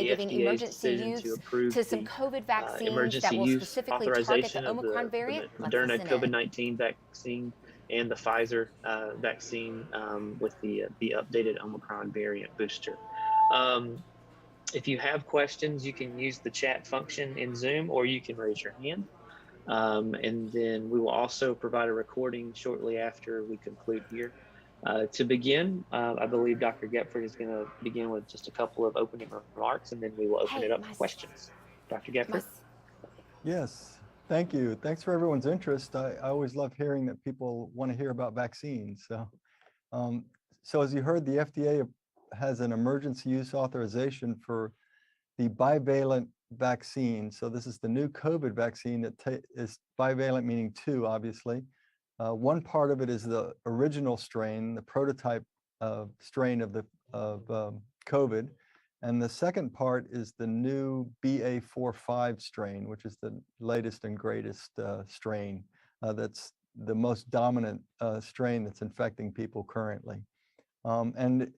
the giving FDA's emergency decision to use approve to some the COVID vaccines that emergency will use specifically target authorization the of Omicron the variant? Let's Moderna listen in. COVID-19 vaccine and the Pfizer vaccine with the updated Omicron variant booster. Um, if you have questions, you can use the chat function in Zoom, or you can raise your hand. And then we will also provide a recording shortly after we conclude here. To begin, I believe Dr. Goepfert is going to begin with just a couple of opening remarks, and then we will open it Hey, up for questions. Dr. my Goepfert? Yes, thank you. Thanks for everyone's interest. I always love hearing that people want to hear about vaccines. Um, so as you heard, the FDA has an emergency use authorization for the bivalent vaccine. So this is the new COVID vaccine that is bivalent, meaning two, obviously. One part of it is the original strain, the prototype strain of COVID. And the second part is the new BA.4/5 strain, which is the latest and greatest strain that's the most dominant strain that's infecting people currently. And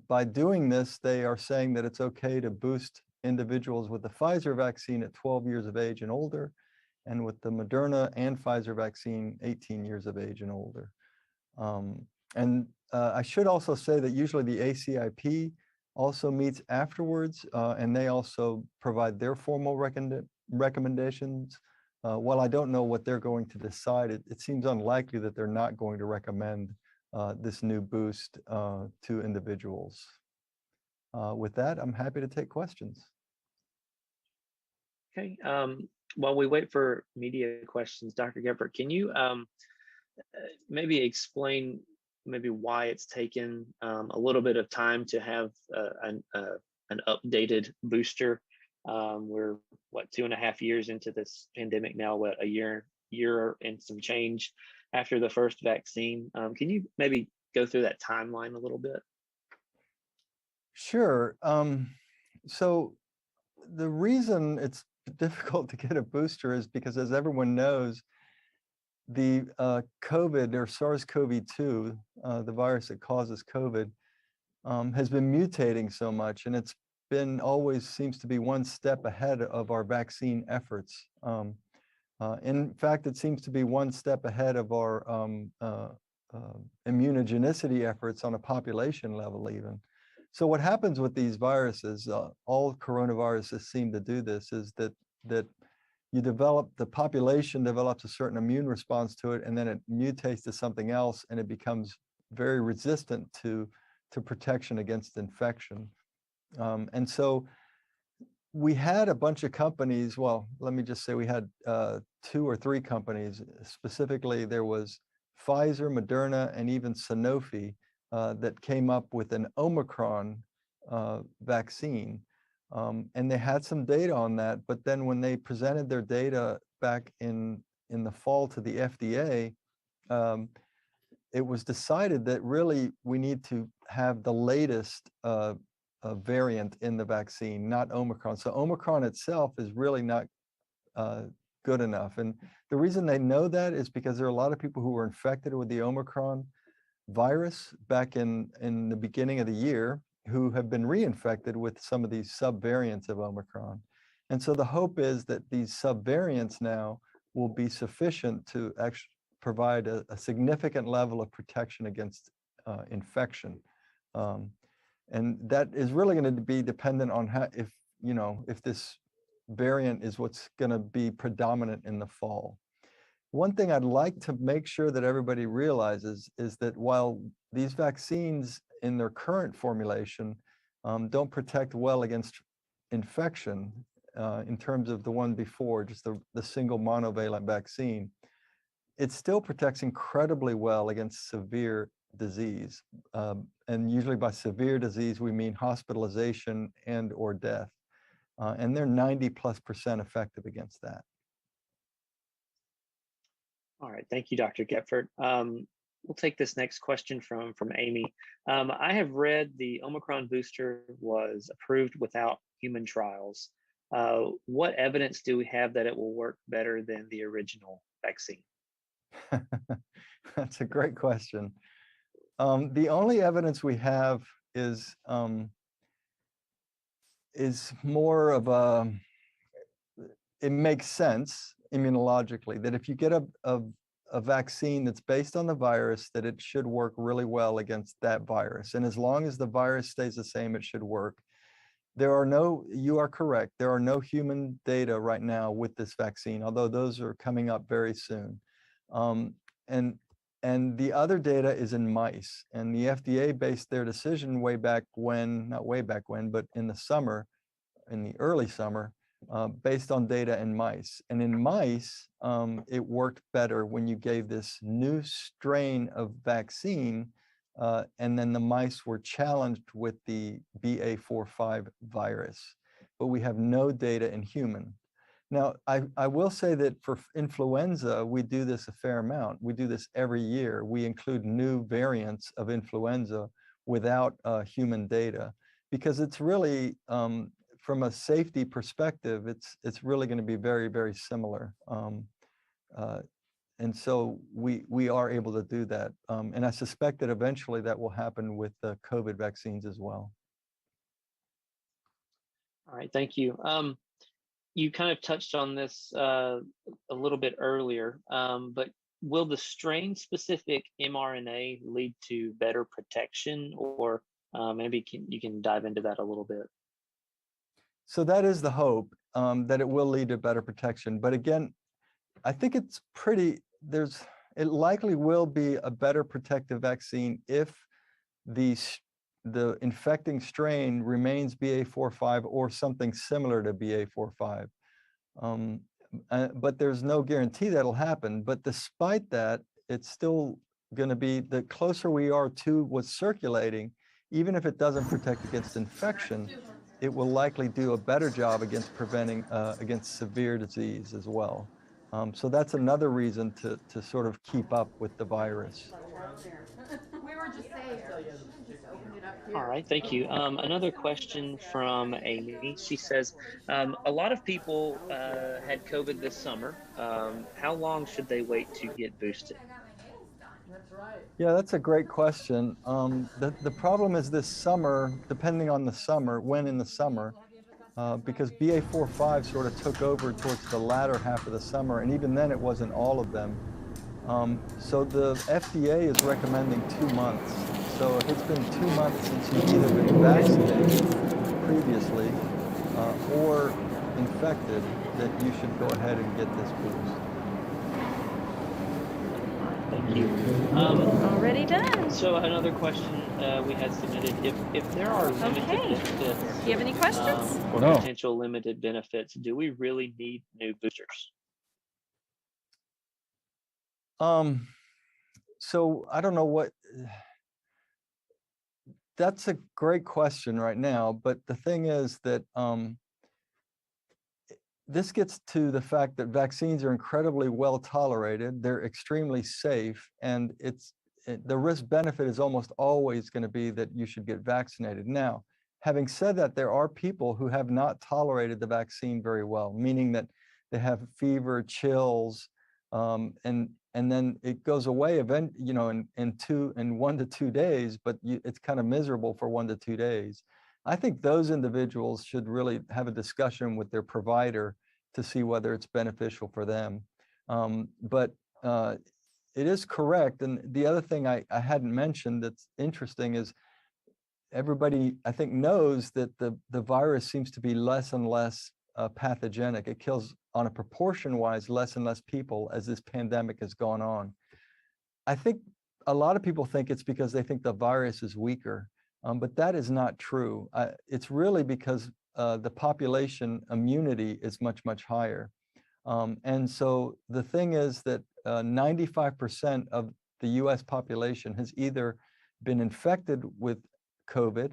by doing this, they are saying that it's okay to boost individuals with the Pfizer vaccine at 12 years of age and older, and with the Mrna and Pfizer vaccine, 18 years of age and older. I should also say that usually the ACIP also meets afterwards, and they also provide their formal recommendations. While I don't know what they're going to decide, it seems unlikely that they're not going to recommend this new boost to individuals. With that, I'm happy to take questions. Okay. While we wait for media questions, Dr. Goepfert, can you maybe explain why it's taken a little bit of time to have an updated booster? We're 2.5 years into this pandemic now, a year and some change after the first vaccine. Can you maybe go through that timeline a little bit? Sure. So the reason it's difficult to get a booster is because, as everyone knows, the COVID or SARS-CoV-2, the virus that causes COVID, has been mutating so much, and it's been always seems to be one step ahead of our vaccine efforts. In fact, it seems to be one step ahead of our immunogenicity efforts on a population level even. So what happens with these viruses, all coronaviruses seem to do this, is that the population develops a certain immune response to it, and then it mutates to something else, and it becomes very resistant to protection against infection. And so we had a bunch of companies, well, let me just say we had 2 or 3 companies. Specifically, there was Pfizer, Moderna, and even Sanofi that came up with an Omicron vaccine. And they had some data on that, but then when they presented their data back in the fall to the FDA, it was decided that really we need to have the latest variant in the vaccine, not Omicron. So Omicron itself is really not good enough. And the reason they know that is because there are a lot of people who were infected with the Omicron virus back in the beginning of the year who have been reinfected with some of these subvariants of Omicron. And so the hope is that these subvariants now will be sufficient to actually provide a significant level of protection against infection. And that is really going to be dependent on how, if this variant is what's going to be predominant in the fall. One thing I'd like to make sure that everybody realizes is that while these vaccines in their current formulation don't protect well against infection in terms of the one before, just the single monovalent vaccine, it still protects incredibly well against severe disease. And usually by severe disease, we mean hospitalization and or death. And they're 90+% effective against that. All right, thank you, Dr. Goepfert. We'll take this next question from Amy. I have read the Omicron booster was approved without human trials. What evidence do we have that it will work better than the original vaccine? That's a great question. The only evidence we have is is more of a, it makes sense immunologically that if you get a vaccine that's based on the virus, that it should work really well against that virus. And as long as the virus stays the same, it should work. There are no, you are correct, there are no human data right now with this vaccine, although those are coming up very soon. Um, and, and the other data is in mice. And the FDA based their decision way back when, not way back when, but in the summer, in the early summer, based on data in mice. And in mice, it worked better when you gave this new strain of vaccine, and then the mice were challenged with the BA.4/5 virus. But we have no data in human. Now, I will say that for influenza, we do this a fair amount. We do this every year. We include new variants of influenza without human data, because it's really, from a safety perspective, it's really going to be very, very similar. And so we are able to do that. And I suspect that eventually that will happen with the COVID vaccines as well. All right, thank you. You kind of touched on this a little bit earlier, but will the strain-specific mRNA lead to better protection, or maybe you can dive into that a little bit? So that is the hope, that it will lead to better protection. But again, I think it's pretty, it likely will be a better protective vaccine if the infecting strain remains BA.4/5 or something similar to BA.4/5. But there's no guarantee that'll happen. But despite that, it's still going to be, the closer we are to what's circulating, even if it doesn't protect against infection, it will likely do a better job against preventing against severe disease as well. So that's another reason to sort of keep up with the virus. We were just saying, just opened it up here. All right, thank you. Another question from Amy. She says, a lot of people had COVID this summer. How long should they wait to get boosted? That's right. Yeah, that's a great question. The problem is this summer, depending on the summer, when in the summer, because BA.4/5 sort of took over towards the latter half of the summer, and even then it wasn't all of them. So the FDA is recommending 2 months. So if it's been 2 months since you've either been vaccinated previously or infected, that you should go ahead and get this boost. Thank you. Already done. So another question we had submitted: if there are limited benefits, Do you have any questions? or No. potential limited benefits, do we really need new boosters? So I don't know what, that's a great question right now, but the thing is that this gets to the fact that vaccines are incredibly well tolerated, they're extremely safe, and the risk benefit is almost always going to be that you should get vaccinated. Now, having said that, there are people who have not tolerated the vaccine very well, meaning that they have fever, chills, and then it goes away in 1 to 2 days, but it's kind of miserable for 1 to 2 days. I think those individuals should really have a discussion with their provider to see whether it's beneficial for them. But it is correct. And the other thing I hadn't mentioned that's interesting is everybody, I think, knows that the virus seems to be less and less pathogenic. It kills, on a proportion-wise, less and less people as this pandemic has gone on. I think a lot of people think it's because they think the virus is weaker, but that is not true. It's really because the population immunity is much, much higher. And so the thing is that 95% of the US population has either been infected with COVID,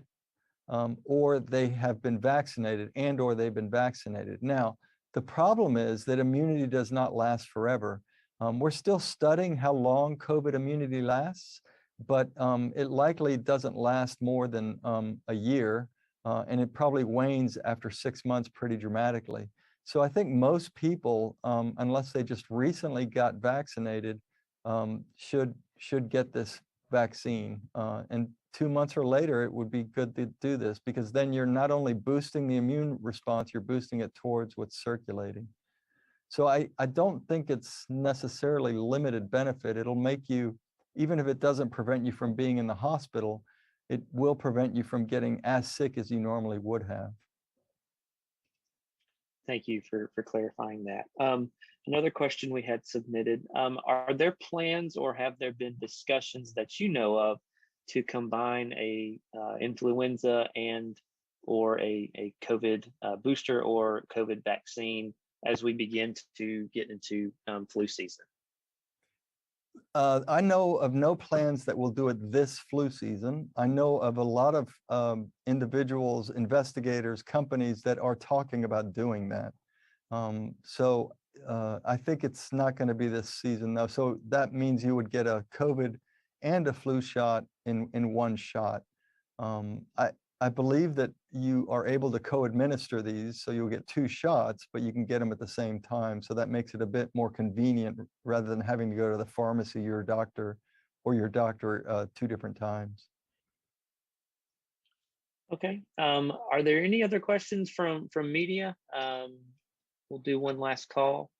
or they have been vaccinated, or they've been vaccinated. Now, the problem is that immunity does not last forever. We're still studying how long COVID immunity lasts, but it likely doesn't last more than a year, and it probably wanes after 6 months pretty dramatically. So I think most people, unless they just recently got vaccinated, should get this vaccine. And 2 months or later, it would be good to do this, because then you're not only boosting the immune response, you're boosting it towards what's circulating. So I don't think it's necessarily limited benefit. It'll make you, even if it doesn't prevent you from being in the hospital, it will prevent you from getting as sick as you normally would have. Thank you for clarifying that. Another question we had submitted, are there plans or have there been discussions that you know of to combine a influenza and or a COVID booster or COVID vaccine as we begin to get into flu season? I know of no plans that will do it this flu season. I know of a lot of individuals, investigators, companies that are talking about doing that. So I think it's not going to be this season though. So that means you would get a COVID and a flu shot in one shot. I believe that you are able to co-administer these, so you'll get 2 shots, but you can get them at the same time. So that makes it a bit more convenient rather than having to go to the pharmacy, your doctor 2 different times. Okay. Are there any other questions from media? We'll do one last call.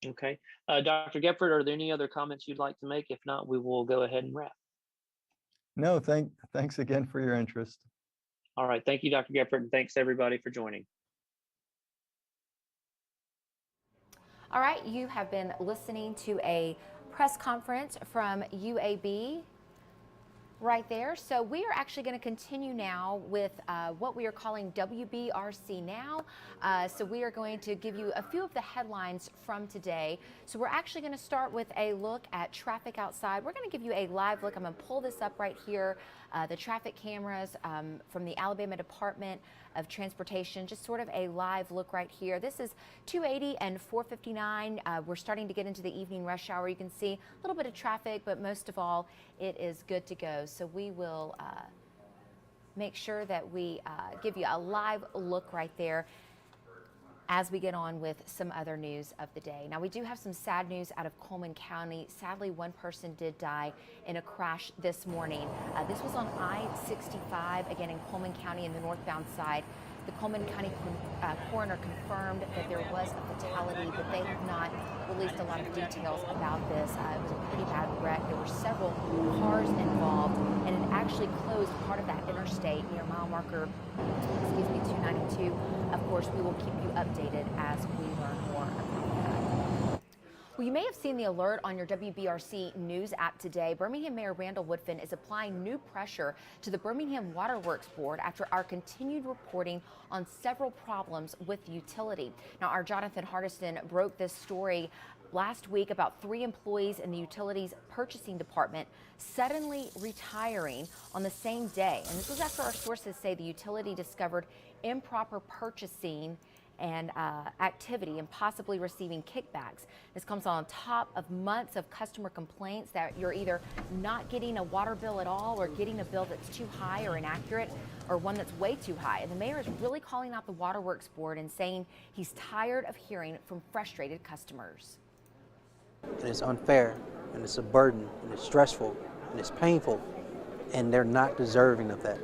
Okay. Dr. Goepfert, are there any other comments you'd like to make? If not, we will go ahead and wrap. No, thanks again for your interest. All right. Thank you, Dr. Goepfert, and thanks everybody for joining. All right, you have been listening to a press conference from UAB right there. So we are actually going to continue now with what we are calling WBRC Now. So we are going to give you a few of the headlines from today. So we're actually going to start with a look at traffic outside. We're going to give you a live look. I'm going to pull this up right here. The traffic cameras from the Alabama Department of Transportation, just sort of a live look right here. This is 280 and 459. We're starting to get into the evening rush hour. You can see a little bit of traffic, but most of all, it is good to go. So we will make sure that we give you a live look right there as we get on with some other news of the day. Now, we do have some sad news out of Coleman County. Sadly, one person did die in a crash this morning. This was on I-65, again in Coleman County in the northbound side. The Coleman County coroner confirmed that there was a fatality, but they have not released a lot of details about this. It was a pretty bad wreck. There were several cars involved, and it actually closed part of that interstate near mile marker, 292. Of course, we will keep you updated as we learn more about that. Well, you may have seen the alert on your WBRC News app today. Birmingham Mayor Randall Woodfin is applying new pressure to the Birmingham Waterworks Board after our continued reporting on several problems with the utility. Now, our Jonathan Hardiston broke this story last week about 3 employees in the utilities purchasing department suddenly retiring on the same day. And this was after our sources say the utility discovered improper purchasing and activity and possibly receiving kickbacks. This comes on top of months of customer complaints that you're either not getting a water bill at all or getting a bill that's too high or inaccurate or one that's way too high. And the mayor is really calling out the Waterworks Board and saying he's tired of hearing from frustrated customers. And it's unfair, and it's a burden, and it's stressful, and it's painful, and they're not deserving of that.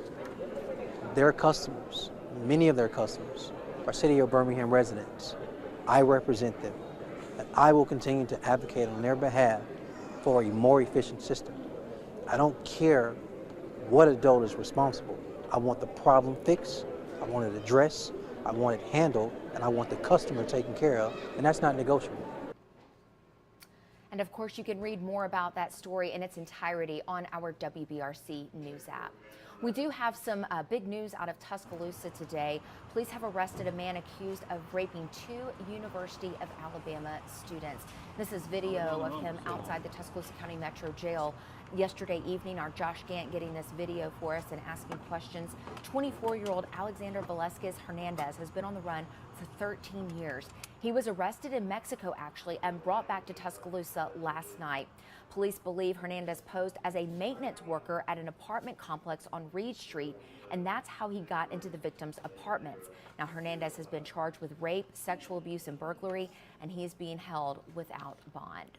Their customers, many of their customers, are City of Birmingham residents. I represent them, and I will continue to advocate on their behalf for a more efficient system. I don't care what adult is responsible. I want the problem fixed, I want it addressed, I want it handled, and I want the customer taken care of, and that's not negotiable. And of course, you can read more about that story in its entirety on our WBRC News app. We do have some big news out of Tuscaloosa today. Police have arrested a man accused of raping 2 University of Alabama students. This is video of him outside the Tuscaloosa County Metro Jail yesterday evening. Our Josh Gant getting this video for us and asking questions. 24-year-old Alexander Velasquez Hernandez has been on the run for 13 years. He was arrested in Mexico, actually, and brought back to Tuscaloosa last night. Police believe Hernandez posed as a maintenance worker at an apartment complex on Reed Street, and that's how he got into the victim's apartments. Now, Hernandez has been charged with rape, sexual abuse, and burglary, and he is being held without bond.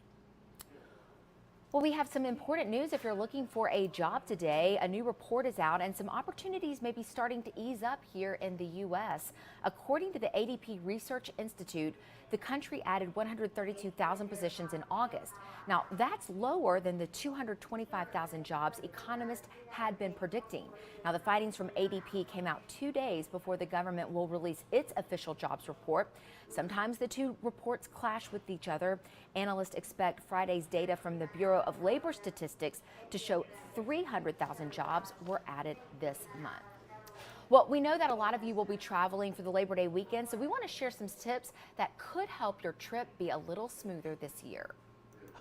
Well, we have some important news if you're looking for a job today. A new report is out and some opportunities may be starting to ease up here in the U.S. According to the ADP Research Institute, the country added 132,000 positions in August. Now, that's lower than the 225,000 jobs economists had been predicting. Now, the findings from ADP came out 2 days before the government will release its official jobs report. Sometimes the two reports clash with each other. Analysts expect Friday's data from the Bureau of Labor Statistics to show 300,000 jobs were added this month. Well, we know that a lot of you will be traveling for the Labor Day weekend, so we want to share some tips that could help your trip be a little smoother this year.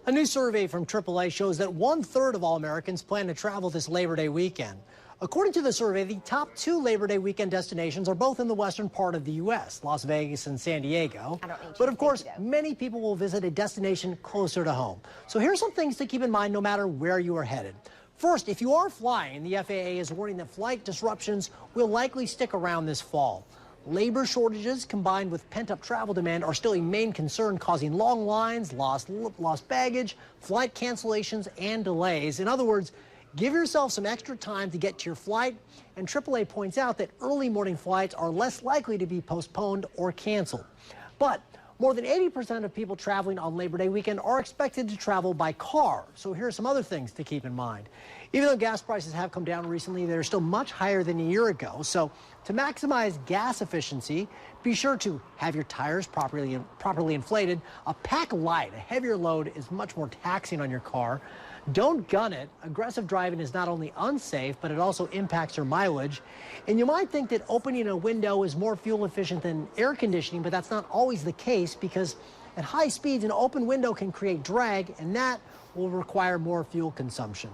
A new survey from AAA shows that 1/3 of all Americans plan to travel this Labor Day weekend. According to the survey, the top 2 Labor Day weekend destinations are both in the western part of the U.S., Las Vegas and San Diego. But of course, many people will visit a destination closer to home. So here's some things to keep in mind no matter where you are headed. First, if you are flying, the FAA is warning that flight disruptions will likely stick around this fall. Labor shortages combined with pent-up travel demand are still a main concern, causing long lines, lost baggage, flight cancellations, and delays. In other words, give yourself some extra time to get to your flight, and AAA points out that early morning flights are less likely to be postponed or canceled. But more than 80% of people traveling on Labor Day weekend are expected to travel by car. So here are some other things to keep in mind. Even though gas prices have come down recently, they're still much higher than a year ago. So to maximize gas efficiency, be sure to have your tires properly inflated. A pack light, a heavier load, is much more taxing on your car. Don't gun it. Aggressive driving is not only unsafe, but it also impacts your mileage. And you might think that opening a window is more fuel efficient than air conditioning, but that's not always the case, because at high speeds, an open window can create drag, and that will require more fuel consumption.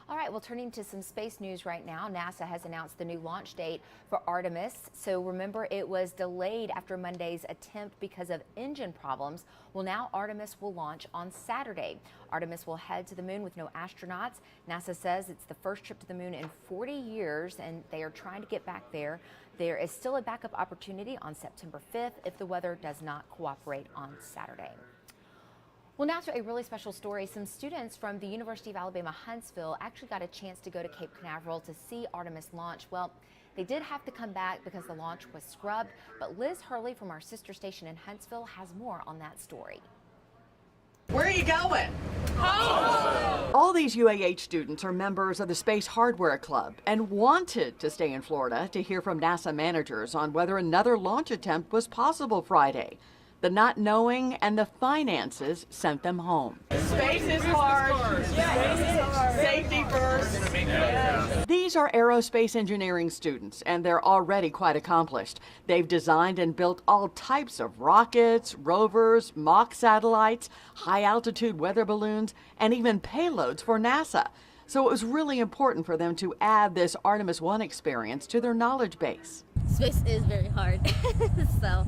All right, well, turning to some space news right now, NASA has announced the new launch date for Artemis. So remember, it was delayed after Monday's attempt because of engine problems. Well, now Artemis will launch on Saturday. Artemis will head to the moon with no astronauts. NASA says it's the first trip to the moon in 40 years, and they are trying to get back there. There is still a backup opportunity on September 5th if the weather does not cooperate on Saturday. Well, now to a really special story. Some students from the University of Alabama Huntsville actually got a chance to go to Cape Canaveral to see Artemis launch. Well, they did have to come back because the launch was scrubbed, but Liz Hurley from our sister station in Huntsville has more on that story. Where are you going? Home! All these UAH students are members of the Space Hardware Club and wanted to stay in Florida to hear from NASA managers on whether another launch attempt was possible Friday. The not knowing and the finances sent them home. Space is hard. Safety first. These are aerospace engineering students, and they're already quite accomplished. They've designed and built all types of rockets, rovers, mock satellites, high-altitude weather balloons, and even payloads for NASA. So it was really important for them to add this Artemis 1 experience to their knowledge base. Space is very hard, so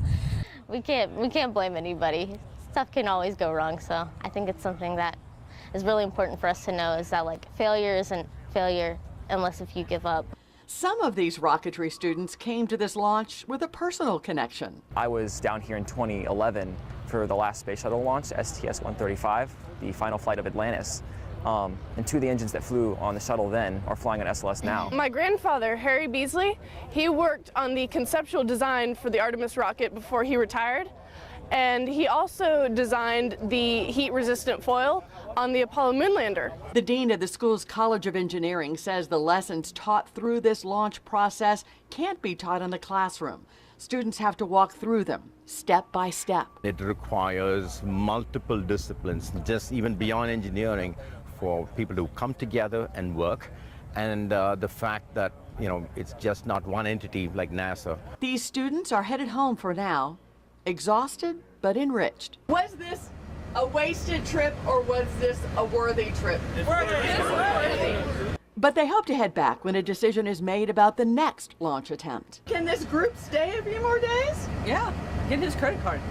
we can't blame anybody. Stuff can always go wrong, so I think it's something that is really important for us to know, is that like failure isn't failure unless if you give up. Some of these rocketry students came to this launch with a personal connection. I was down here in 2011 for the last space shuttle launch, STS-135, the final flight of Atlantis. And two of the engines that flew on the shuttle then are flying on SLS now. My grandfather, Harry Beasley, he worked on the conceptual design for the Artemis rocket before he retired. And he also designed the heat-resistant foil on the Apollo moon lander. The dean of the school's College of Engineering says the lessons taught through this launch process can't be taught in the classroom. Students have to walk through them step by step. It requires multiple disciplines, just even beyond engineering, for people to come together and work. And the fact that, it's just not one entity like NASA. These students are headed home for now, exhausted but enriched. Was this A wasted trip, or was this a worthy trip? Worthy. But they hope to head back when a decision is made about the next launch attempt. Can this group stay a few more days? Yeah, get his credit card.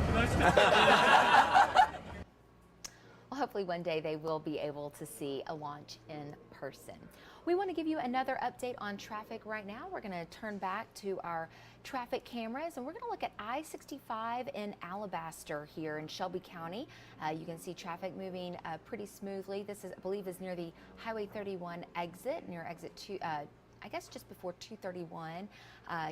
Well, hopefully one day they will be able to see a launch in person. We want to give you another update on traffic right now. We're going to turn back to our traffic cameras and we're going to look at I-65 in Alabaster here in Shelby County. You can see traffic moving pretty smoothly. This is, I believe, is near the Highway 31 exit, near exit 2, I guess just before 231.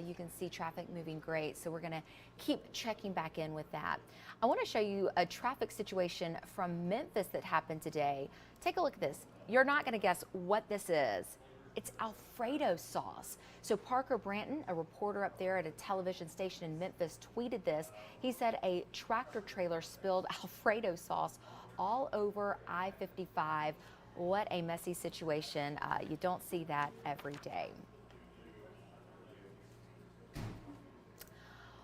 You can see traffic moving great, so we're going to keep checking back in with that. I want to show you a traffic situation from Memphis that happened today. Take a look at this. You're not going to guess what this is. It's Alfredo sauce. So Parker Branton, a reporter up there at a television station in Memphis, tweeted this. He said a tractor trailer spilled Alfredo sauce all over I-55. What a messy situation. You don't see that every day.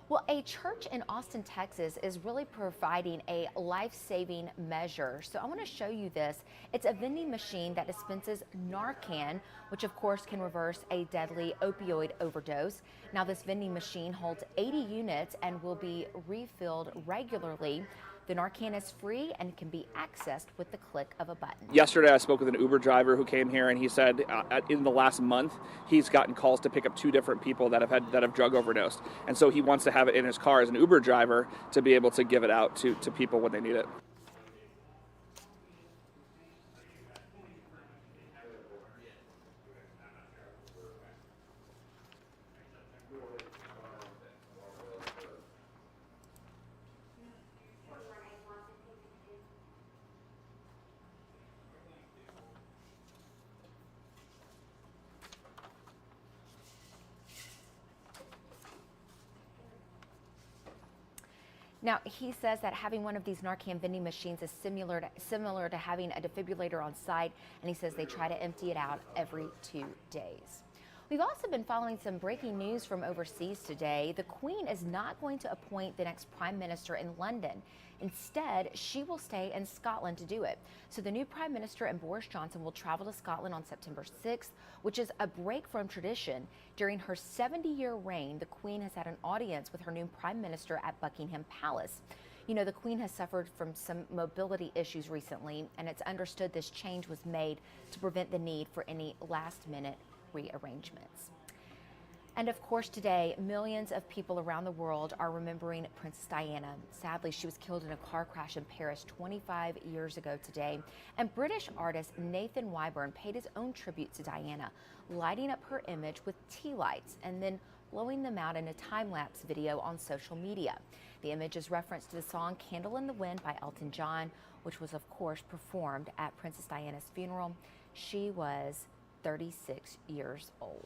Well, a church in Austin, Texas is really providing a life-saving measure. So I want to show you this. It's a vending machine that dispenses Narcan, which of course can reverse a deadly opioid overdose. Now this vending machine holds 80 units and will be refilled regularly. The Narcan is free and can be accessed with the click of a button. Yesterday I spoke with an Uber driver who came here and he said in the last month he's gotten calls to pick up 2 different people that have drug overdosed. And so he wants to have it in his car as an Uber driver to be able to give it out to people when they need it. Now, he says that having one of these Narcan vending machines is similar to having a defibrillator on site, and he says they try to empty it out every 2 days. We've also been following some breaking news from overseas today. The Queen is not going to appoint the next Prime Minister in London. Instead, she will stay in Scotland to do it. So the new Prime Minister and Boris Johnson will travel to Scotland on September 6th, which is a break from tradition. During her 70-year reign, the Queen has had an audience with her new Prime Minister at Buckingham Palace. You know, the Queen has suffered from some mobility issues recently, and it's understood this change was made to prevent the need for any last-minute rearrangements. And of course, today, millions of people around the world are remembering Princess Diana. Sadly, she was killed in a car crash in Paris 25 years ago today. And British artist Nathan Wyburn paid his own tribute to Diana, lighting up her image with tea lights and then blowing them out in a time-lapse video on social media. The image is referenced to the song Candle in the Wind by Elton John, which was, of course, performed at Princess Diana's funeral. She was 36 years old.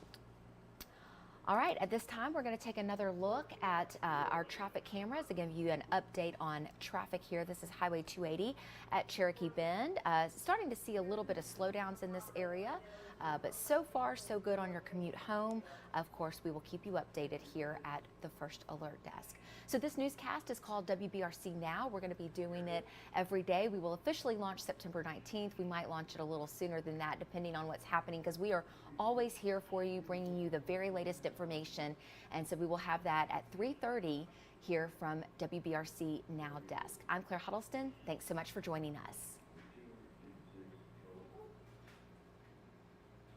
All right, at this time, we're going to take another look at our traffic cameras to give you an update on traffic here. This is Highway 280 at Cherokee Bend. Starting to see a little bit of slowdowns in this area, but so far, so good on your commute home. Of course, we will keep you updated here at the First Alert Desk. So this newscast is called WBRC Now. We're going to be doing it every day. We will officially launch September 19th. We might launch it a little sooner than that, depending on what's happening, because we are always here for you, bringing you the very latest information. And so we will have that at 3:30 here from WBRC Now Desk. I'm Claire Huddleston. Thanks so much for joining us.